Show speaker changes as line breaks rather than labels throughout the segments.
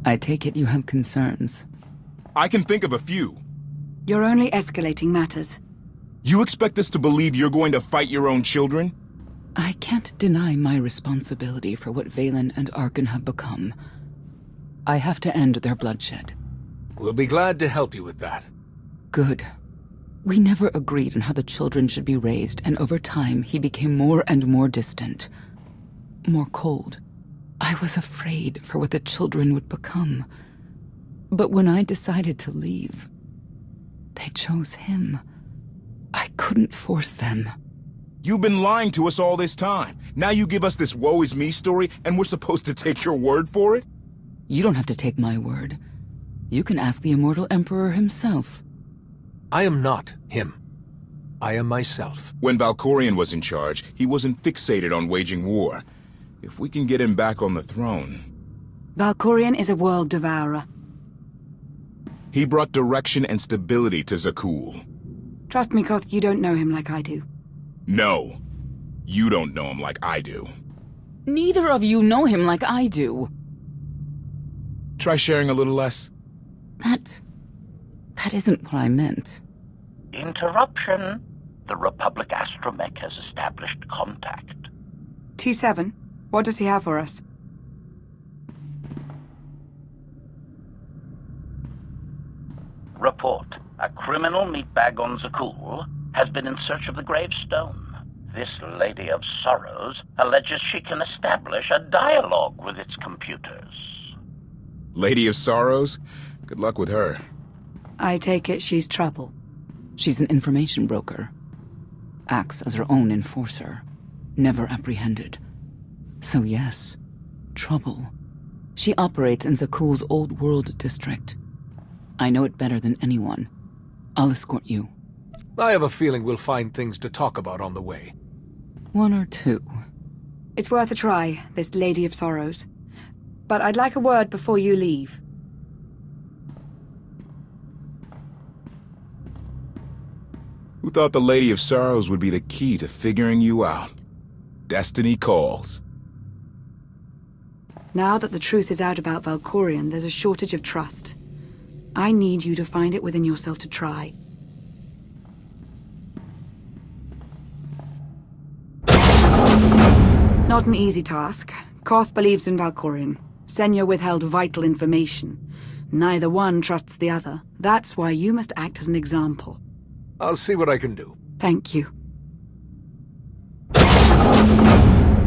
I take it you have concerns.
I can think of a few.
You're only escalating matters.
You expect us to believe you're going to fight your own children?
I can't deny my responsibility for what Valen and Arkan have become. I have to end their bloodshed.
We'll be glad to help you with that.
Good. We never agreed on how the children should be raised, and over time he became more and more distant. More cold. I was afraid for what the children would become. But when I decided to leave, they chose him. I couldn't force them.
You've been lying to us all this time. Now you give us this woe is me story, and we're supposed to take your word for it?
You don't have to take my word. You can ask the Immortal Emperor himself.
I am not him. I am myself.
When Valkorion was in charge, he wasn't fixated on waging war. If we can get him back on the throne...
Valkorion is a world devourer.
He brought direction and stability to Zakul.
Trust me, Koth, you don't know him like I do.
No. You don't know him like I do.
Neither of you know him like I do.
Try sharing a little less.
That isn't what I meant.
Interruption. The Republic astromech has established contact.
T7, what does he have for us?
Report. A criminal meatbag on Zakul has been in search of the gravestone. This Lady of Sorrows alleges she can establish a dialogue with its computers.
Lady of Sorrows? Good luck with her.
I take it she's trouble.
She's an information broker. Acts as her own enforcer. Never apprehended. So yes, trouble. She operates in Zakul's Old World district. I know it better than anyone. I'll escort you.
I have a feeling we'll find things to talk about on the way.
One or two.
It's worth a try, this Lady of Sorrows. But I'd like a word before you leave.
Who thought the Lady of Sorrows would be the key to figuring you out? Destiny calls.
Now that the truth is out about Valkorion, there's a shortage of trust. I need you to find it within yourself to try. Not an easy task. Koth believes in Valkorion. Senya withheld vital information. Neither one trusts the other. That's why you must act as an example.
I'll see what I can do.
Thank you.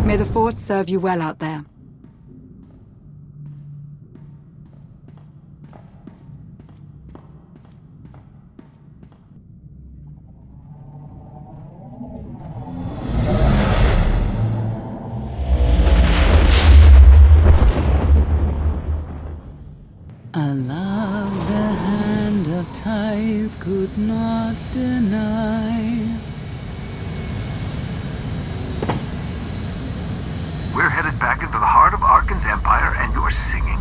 May the Force serve you well out there.
I love the hand of tithe could not deny.
We're headed back into the heart of Arkan's empire, and you're singing?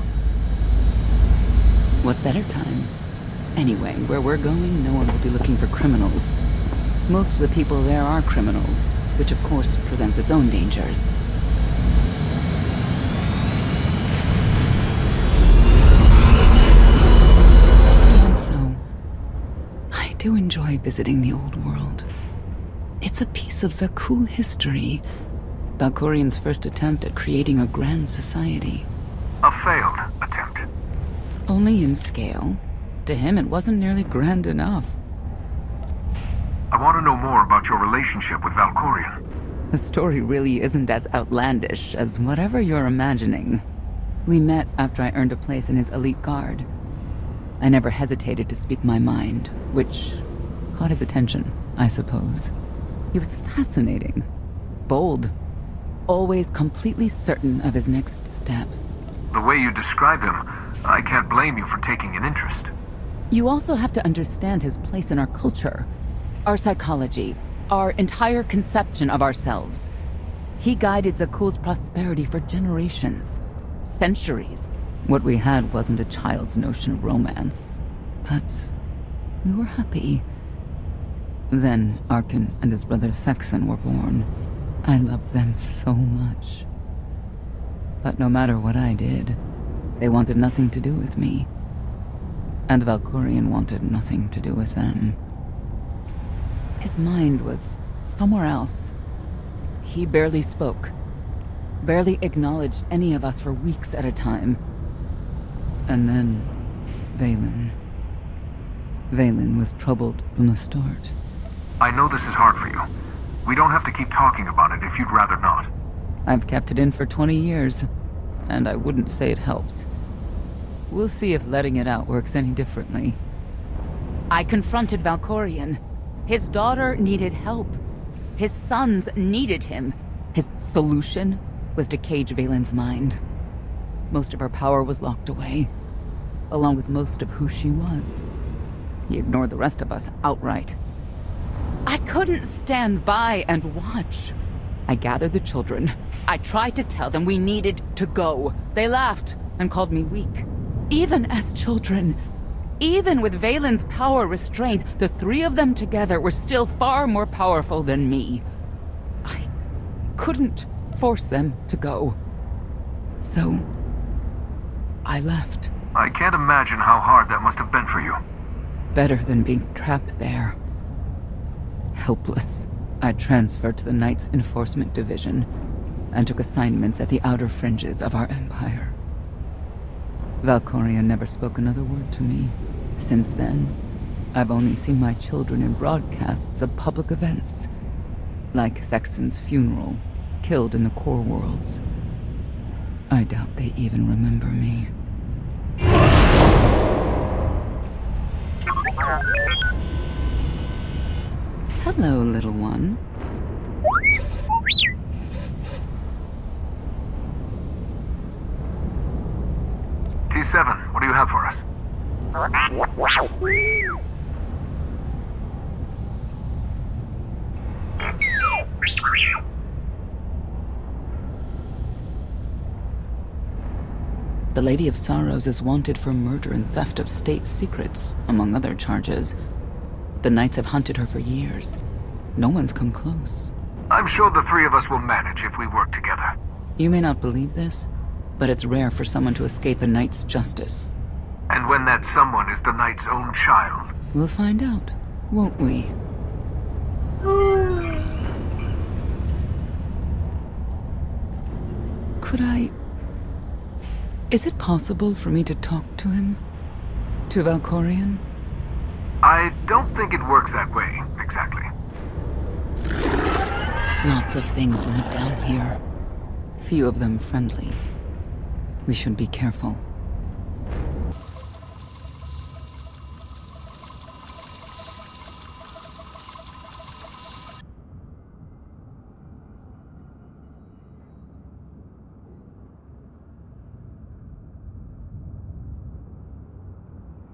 What better time? Anyway, where we're going, no one will be looking for criminals. Most of the people there are criminals, which of course presents its own dangers. I do enjoy visiting the old world. It's a piece of Zakul history. Valkorion's first attempt at creating a grand society.
A failed attempt.
Only in scale. To him, it wasn't nearly grand enough.
I want to know more about your relationship with Valkorion.
The story really isn't as outlandish as whatever you're imagining. We met after I earned a place in his elite guard. I never hesitated to speak my mind, which caught his attention, I suppose. He was fascinating. Bold. Always completely certain of his next step.
The way you describe him, I can't blame you for taking an interest.
You also have to understand his place in our culture, our psychology, our entire conception of ourselves. He guided Zakul's prosperity for generations, centuries. What we had wasn't a child's notion of romance, but we were happy. Then Arkan and his brother Thexan were born. I loved them so much. But no matter what I did, They wanted nothing to do with me. And Valkorion wanted nothing to do with them. His mind was somewhere else. He barely spoke. Barely acknowledged any of us for weeks at a time. And then, Valen. Valen was troubled from the start.
I know this is hard for you. We don't have to keep talking about it if you'd rather not.
I've kept it in for 20 years, and I wouldn't say it helped. We'll see if letting it out works any differently. I confronted Valkorion. His daughter needed help. His sons needed him. His solution was to cage Valen's mind. Most of her power was locked away, along with most of who she was. He ignored the rest of us outright. I couldn't stand by and watch. I gathered the children. I tried to tell them we needed to go. They laughed and called me weak. Even as children, even with Valen's power restrained, the three of them together were still far more powerful than me. I couldn't force them to go. So, I left.
I can't imagine how hard that must have been for you.
Better than being trapped there. Helpless, I transferred to the Knights Enforcement Division and took assignments at the outer fringes of our empire. Valkorion never spoke another word to me. Since then, I've only seen my children in broadcasts of public events, like Thexen's funeral, killed in the core worlds. I doubt they even remember me. Hello, little one.
T7, what do you have for us?
The Lady of Sorrows is wanted for murder and theft of state secrets, among other charges. The Knights have hunted her for years. No one's come close.
I'm sure the three of us will manage if we work together.
You may not believe this, but it's rare for someone to escape a knight's justice.
And when that someone is the knight's own child.
We'll find out, won't we? Could I... Is it possible for me to talk to him? To Valkorion?
I don't think it works that way, exactly.
Lots of things live down here. Few of them friendly. We should be careful.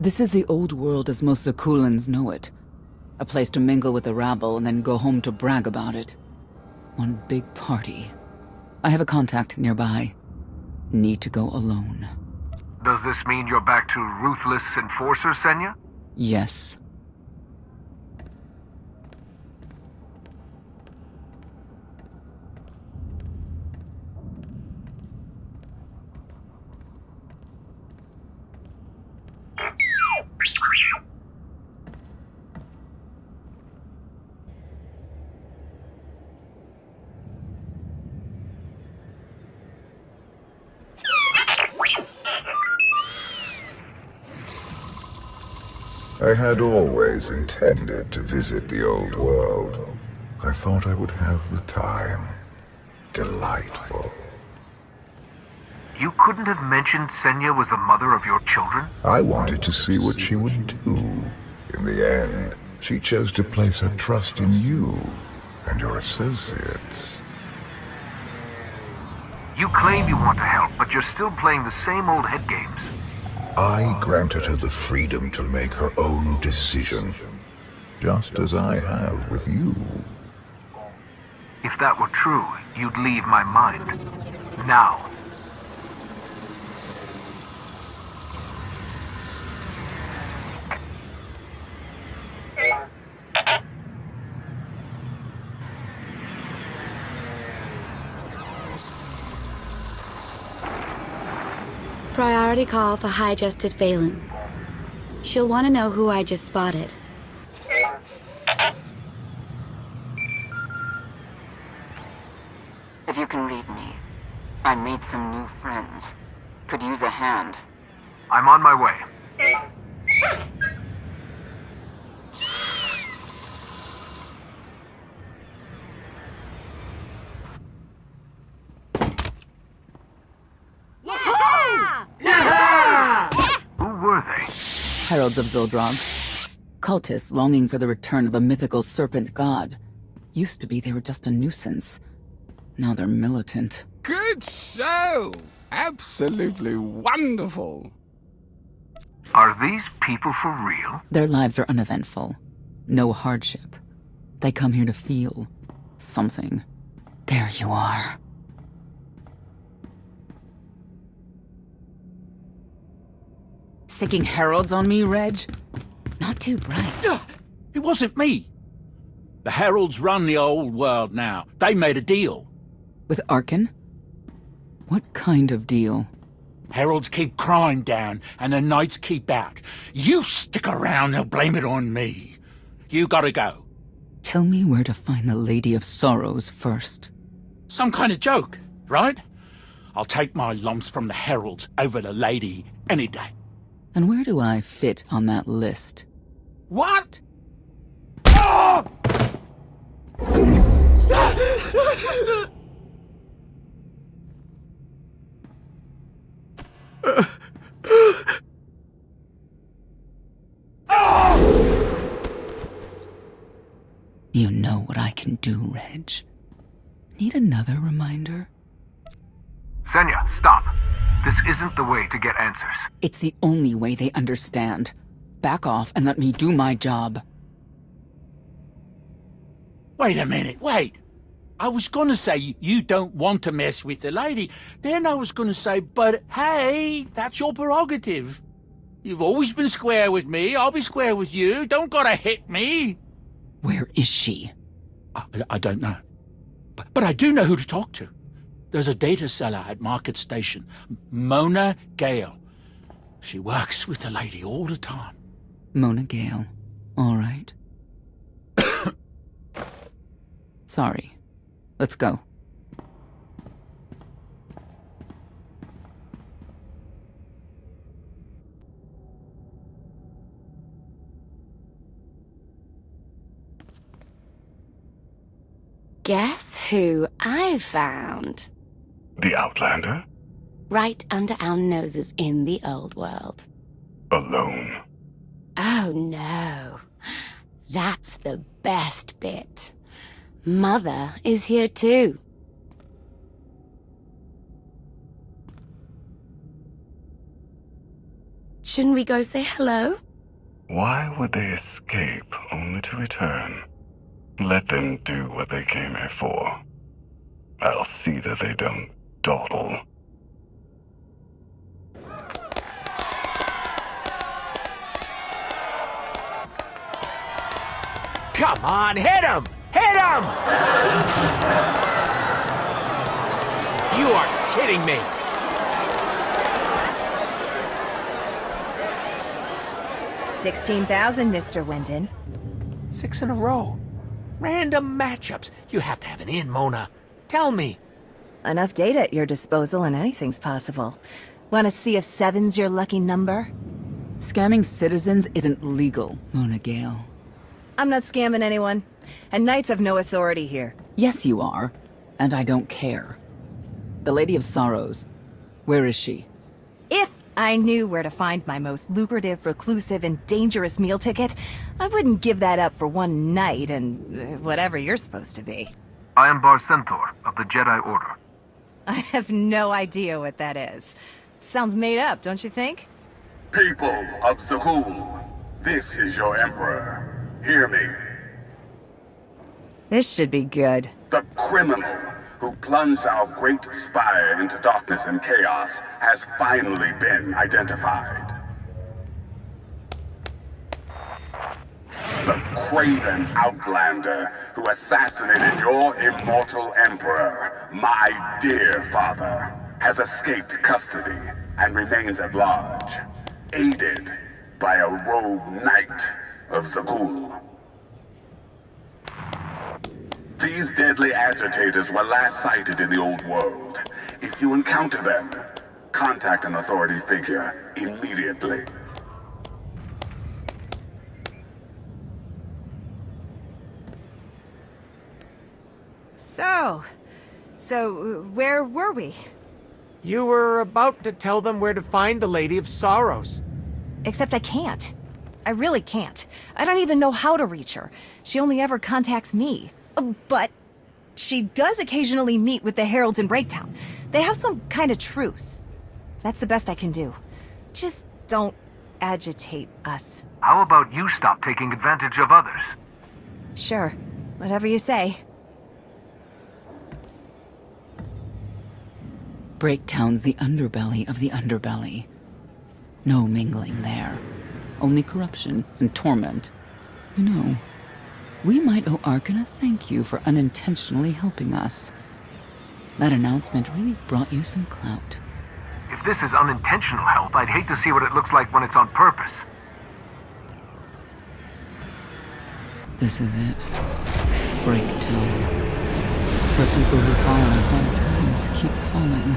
This is the old world as most Zakulans know it. A place to mingle with the rabble and then go home to brag about it. One big party. I have a contact nearby. Need to go alone.
Does this mean you're back to ruthless enforcer, Senya?
Yes.
I had always intended to visit the old world. I thought I would have the time. Delightful.
You couldn't have mentioned Senya was the mother of your children?
I wanted to see what she would do. In the end, she chose to place her trust in you and your associates.
You claim you want to help, but you're still playing the same old head games.
I granted her the freedom to make her own decision, just as I have with you.
If that were true, you'd leave my mind. Now.
Priority priority call for High Justice Phelan. She'll want to know who I just spotted.
If you can read me, I made some new friends. Could use a hand.
I'm on my way. Who were they?
Heralds of Zildrog. Cultists longing for the return of a mythical serpent god. Used to be they were just a nuisance. Now they're militant.
Good show! Absolutely wonderful.
Are these people for real?
Their lives are uneventful. No hardship. They come here to feel something. There you are. Sicking heralds on me, Reg? Not too bright.
It wasn't me. The heralds run the old world now. They made a deal.
With Arkin? What kind of deal?
Heralds keep crime down, and the knights keep out. You stick around, they'll blame it on me. You gotta go.
Tell me where to find the Lady of Sorrows first.
Some kind of joke, right? I'll take my lumps from the heralds over the lady any day.
And where do I fit on that list?
What? Oh!
You know what I can do, Reg. Need another reminder?
Senya, stop. This isn't the way to get answers.
It's the only way they understand. Back off and let me do my job.
Wait a minute, wait. I was gonna say you don't want to mess with the lady. Then I was gonna say, but hey, that's your prerogative. You've always been square with me, I'll be square with you. Don't gotta hit me.
Where is she?
I don't know. But I do know who to talk to. There's a data seller at Market Station, Mona Gale. She works with the lady all the time.
Mona Gale. All right. Sorry. Let's go.
Guess who I found?
The Outlander?
Right under our noses in the old world.
Alone?
Oh no. That's the best bit. Mother is here too. Shouldn't we go say hello?
Why would they escape only to return? Let them do what they came here for. I'll see that they don't dawdle.
Come on, hit him! Hit him! You are kidding me.
$16,000, Mr. Wyndon.
6 in a row. Random matchups. You have to have an in, Mona. Tell me.
Enough data at your disposal and anything's possible. Want to see if 7's your lucky number?
Scamming citizens isn't legal, Mona Gale.
I'm not scamming anyone. And knights have no authority here.
Yes, you are. And I don't care. The Lady of Sorrows. Where is she?
If I knew where to find my most lucrative, reclusive, and dangerous meal ticket, I wouldn't give that up for one night and whatever you're supposed to be.
I am Barcenthor of the Jedi Order.
I have no idea what that is. Sounds made up, don't you think?
People of Zakul, this is your Emperor. Hear me.
This should be good.
The criminal who plunged our great spire into darkness and chaos has finally been identified. The craven outlander who assassinated your immortal emperor, my dear father, has escaped custody. and remains at large, aided by a rogue knight of Zakul. These deadly agitators were last sighted in the old world. If you encounter them, contact an authority figure immediately.
So where were we?
You were about to tell them where to find the Lady of Sorrows.
Except I can't. I really can't. I don't even know how to reach her. She only ever contacts me. But she does occasionally meet with the Heralds in Breaktown. They have some kind of truce. That's the best I can do. Just don't agitate us.
How about you stop taking advantage of others?
Sure. Whatever you say.
Breaktown's the underbelly of the underbelly. No mingling there. Only corruption and torment. You know, we might owe Arkin a thank you for unintentionally helping us. That announcement really brought you some clout.
If this is unintentional help, I'd hate to see what it looks like when it's on purpose.
This is it. Breaktown. Where people who fall in hard times keep falling.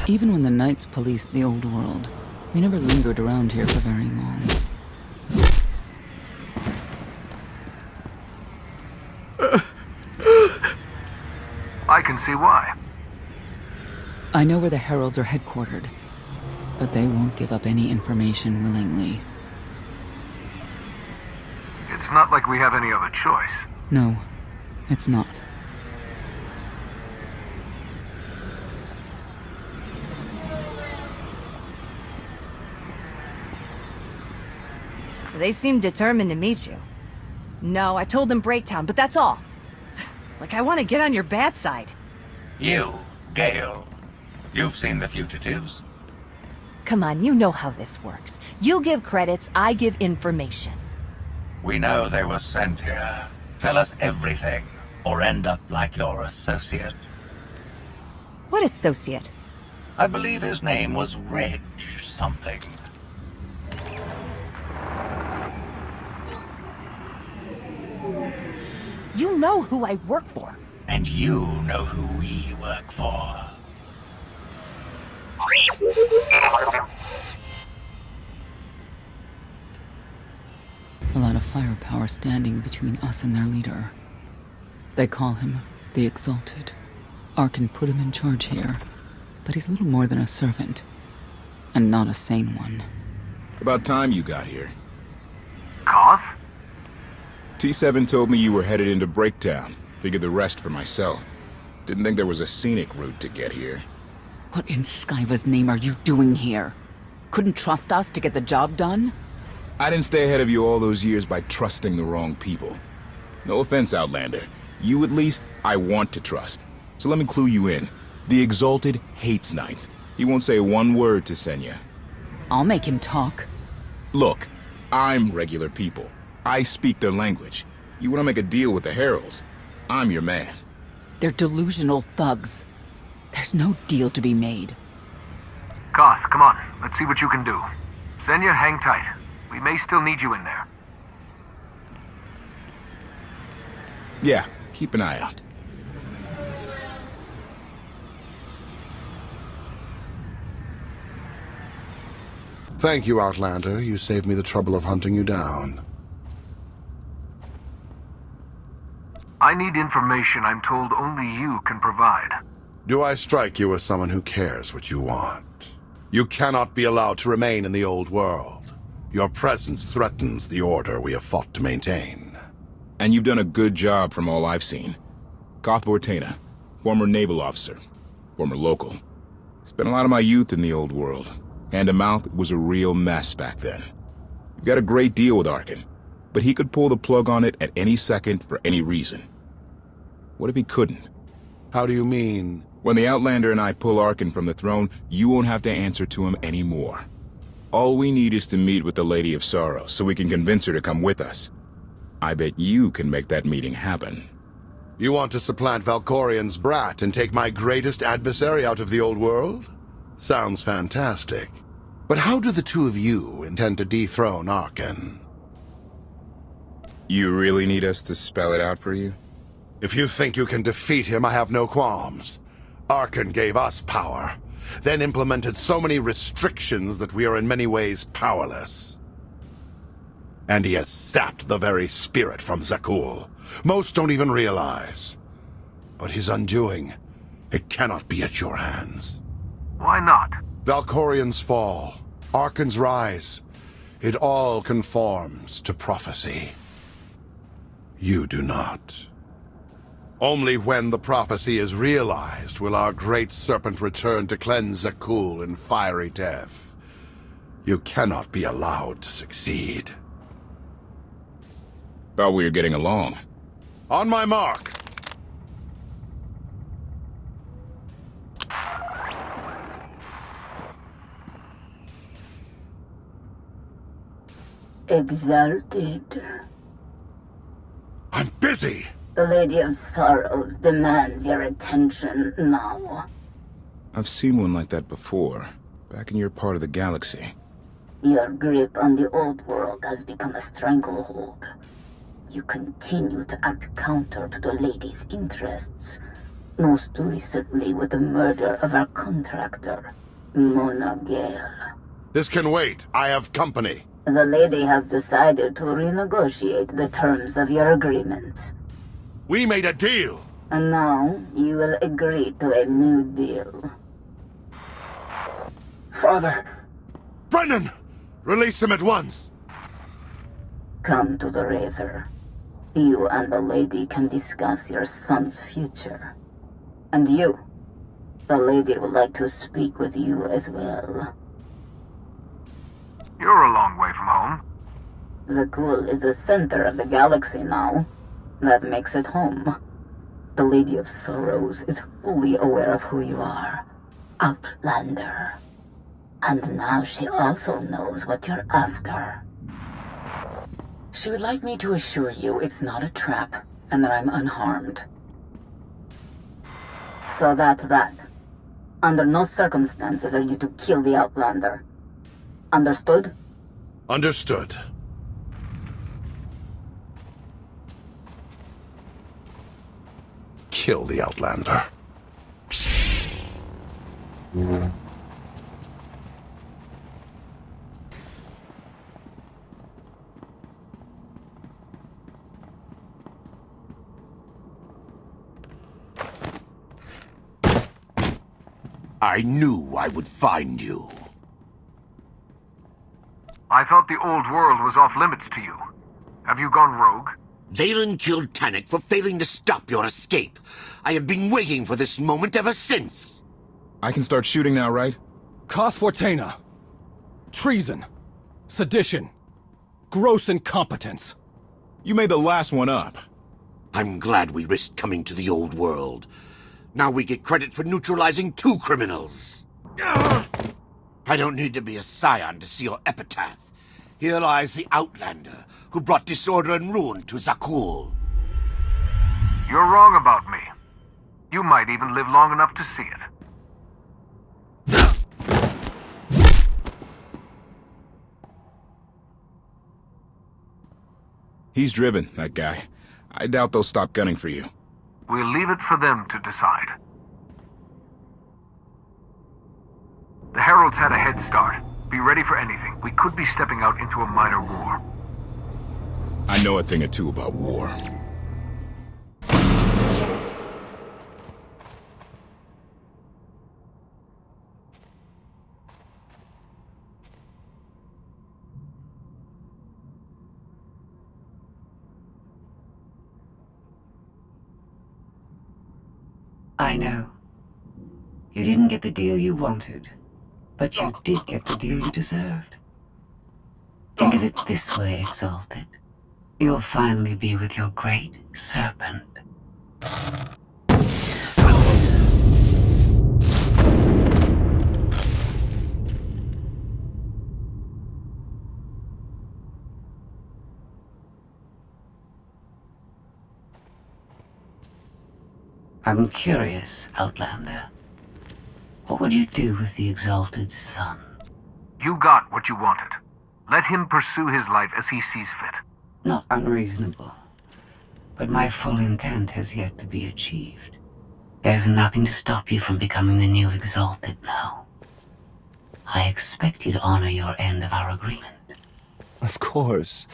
Even when the Knights policed the old world, we never lingered around here for very long.
I can see why.
I know where the Heralds are headquartered, but they won't give up any information willingly.
It's not like we have any other choice.
No, it's not.
They seem determined to meet you. No, I told them Breaktown, but that's all. Like I want to get on your bad side.
You, Gale. You've seen the fugitives.
Come on, you know how this works. You give credits, I give information.
We know they were sent here. Tell us everything, or end up like your associate.
What associate?
I believe his name was Reg something.
You know who I work for.
And you know who we work for.
A lot of firepower standing between us and their leader. They call him the Exalted. Arkin put him in charge here, but he's little more than a servant, and not a sane one.
About time you got here.
Koth?
T7 told me you were headed into Breaktown. Figured the rest for myself. Didn't think there was a scenic route to get here.
What in Skyva's name are you doing here? Couldn't trust us to get the job done?
I didn't stay ahead of you all those years by trusting the wrong people. No offense, Outlander. You at least, I want to trust. So let me clue you in. The Exalted hates Knights. He won't say one word to Senya.
I'll make him talk.
Look, I'm regular people. I speak their language. You want to make a deal with the Heralds? I'm your man.
They're delusional thugs. There's no deal to be made.
Koth, come on. Let's see what you can do. Senya, hang tight. We may still need you in there.
Yeah, keep an eye out.
Thank you, Outlander. You saved me the trouble of hunting you down.
I need information I'm told only you can provide.
Do I strike you as someone who cares what you want? You cannot be allowed to remain in the old world. Your presence threatens the order we have fought to maintain.
And you've done a good job from all I've seen. Koth Vortena, former naval officer, former local. Spent a lot of my youth in the old world. Hand-to-mouth was a real mess back then. You've got a great deal with Arkin, but he could pull the plug on it at any second for any reason. What if he couldn't?
How do you mean?
When the Outlander and I pull Arkin from the throne, you won't have to answer to him anymore. All we need is to meet with the Lady of Sorrows so we can convince her to come with us. I bet you can make that meeting happen.
You want to supplant Valkorian's brat and take my greatest adversary out of the old world? Sounds fantastic. But how do the two of you intend to dethrone Arkan?
You really need us to spell it out for you?
If you think you can defeat him, I have no qualms. Arkan gave us power, then implemented so many restrictions that we are in many ways powerless. And he has sapped the very spirit from Zakul. Most don't even realize. But his undoing, it cannot be at your hands.
Why not?
Valkorian's fall, Arkan's rise, it all conforms to prophecy. You do not. Only when the prophecy is realized will our great serpent return to cleanse Zakul in fiery death. You cannot be allowed to succeed.
Thought we were getting along.
On my mark!
Exalted.
I'm busy!
The Lady of Sorrows demands your attention now.
I've seen one like that before, back in your part of the galaxy.
Your grip on the old world has become a stranglehold. You continue to act counter to the Lady's interests, most recently with the murder of our contractor, Mona Gale.
This can wait. I have company.
The Lady has decided to renegotiate the terms of your agreement.
We made a deal!
And now, you will agree to a new deal.
Father! Brennan! Release him at once!
Come to the Razor. You and the Lady can discuss your son's future. And you, the Lady would like to speak with you as well.
You're a long way from home.
Zakul is the center of the galaxy now. That makes it home. The Lady of Sorrows is fully aware of who you are. Outlander. And now she also knows what you're after.
She would like me to assure you it's not a trap, and that I'm unharmed.
So that's that. Under no circumstances are you to kill the Outlander. Understood?
Understood. Kill the Outlander.
I knew I would find you.
I thought the old world was off limits to you. Have you gone rogue?
Valen killed Tannic for failing to stop your escape. I have been waiting for this moment ever since.
I can start shooting now, right?
Koth Fortena. Treason. Sedition. Gross incompetence.
You made the last one up.
I'm glad we risked coming to the old world. Now we get credit for neutralizing 2 criminals. I don't need to be a scion to see your epitaph. Here lies the Outlander, who brought disorder and ruin to Zakul.
You're wrong about me. You might even live long enough to see it.
He's driven, that guy. I doubt they'll stop gunning for you.
We'll leave it for them to decide. The Heralds had a head start. Be ready for anything. We could be stepping out into a minor war.
I know a thing or two about war.
I know. You didn't get the deal you wanted, but you did get the deal you deserved. Think of it this way, Exalted. You'll finally be with your great serpent. I'm curious, Outlander. What would you do with the exalted sun?
You got what you wanted. Let him pursue his life as he sees fit.
Not unreasonable. But my full intent has yet to be achieved. There's nothing to stop you from becoming the new Exalted now. I expect you to honor your end of our agreement.
Of course.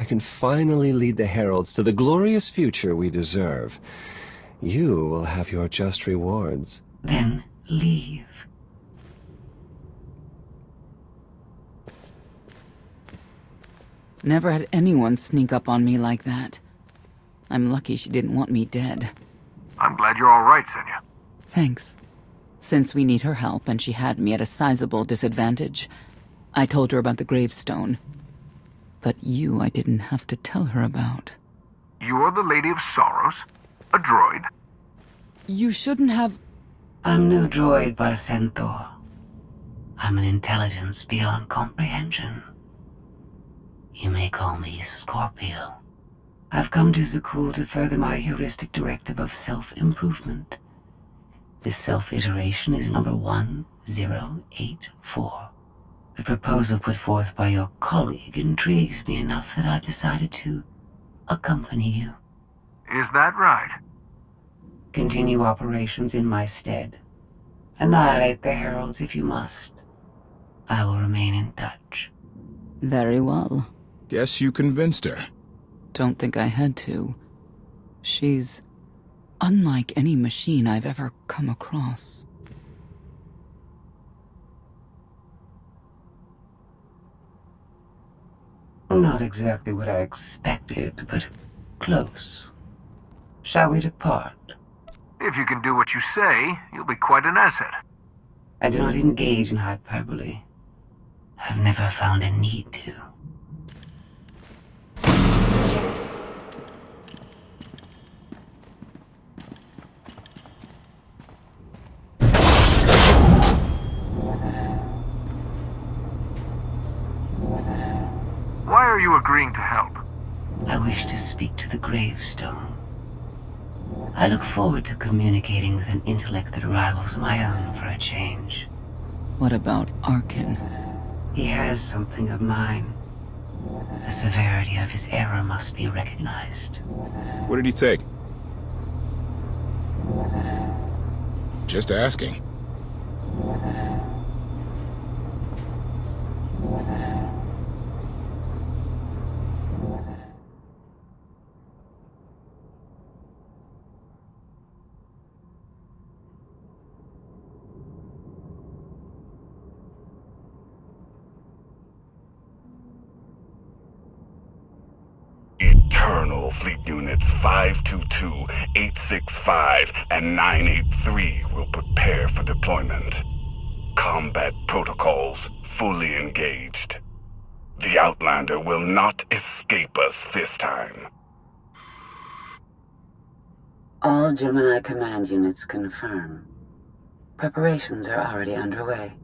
I can finally lead the Heralds to the glorious future we deserve. You will have your just rewards.
Then leave.
Never had anyone sneak up on me like that. I'm lucky she didn't want me dead.
I'm glad you're all right, Senya.
Thanks. Since we need her help and she had me at a sizable disadvantage, I told her about the gravestone. But you I didn't have to tell her about.
You're the Lady of Sorrows? A droid?
You shouldn't have...
I'm no droid, Barcentaur. I'm an intelligence beyond comprehension. You may call me Scorpio. I've come to Zakul to further my heuristic directive of self-improvement. This self-iteration is number 1084. The proposal put forth by your colleague intrigues me enough that I've decided to accompany you.
Is that right?
Continue operations in my stead. Annihilate the Heralds if you must. I will remain in touch.
Very well.
Guess you convinced her.
Don't think I had to. She's unlike any machine I've ever come across.
Not exactly what I expected, but close. Shall we depart?
If you can do what you say, you'll be quite an asset.
I do not engage in hyperbole. I've never found a need to.
Why are you agreeing to help?
I wish to speak to the gravestone. I look forward to communicating with an intellect that rivals my own for a change.
What about Arkin?
He has something of mine. The severity of his error must be recognized.
What did he take? Just asking.
Eternal Fleet Units 522, 865, and 983 will prepare for deployment. Combat protocols fully engaged. The Outlander will not escape us this time.
All Gemini command units confirm. Preparations are already underway.